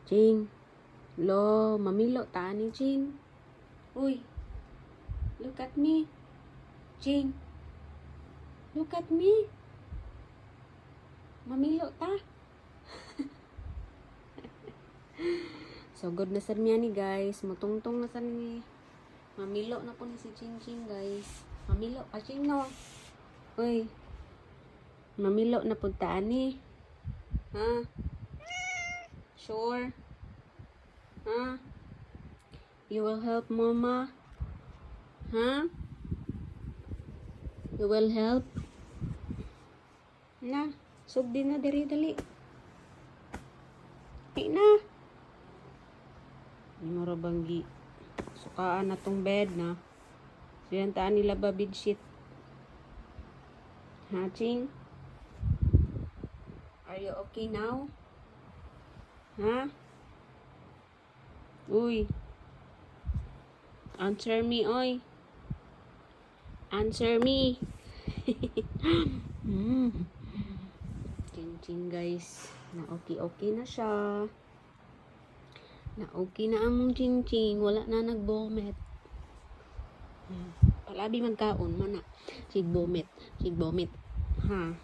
Ching. Lo, mamilo ta ni Ching. Uy. Look at me. Ching. Look at me. Mamilo ta. So good na sad niya ni guys. Mutungtong na sad ni. Mamilo na po ni si Ching Ching guys. Mamilo pa Ching no. Uy. Mamilo na po ta ni. Ha? Sure? Huh? You will help mama? Huh? You will help? Na, sugdi na diri dali. Di na. Di marabanggi. Sukaan na tong bed na. So yan taan nila ba bedsheet? Ha, Ching? Are you okay now? Ha? Uy. Answer me, oy. Answer me. Ching guys. Na okay na siya. Na okay na among Ching. Wala na nag-vomit. Palabi magkaon man na. Sig vomit. Ha.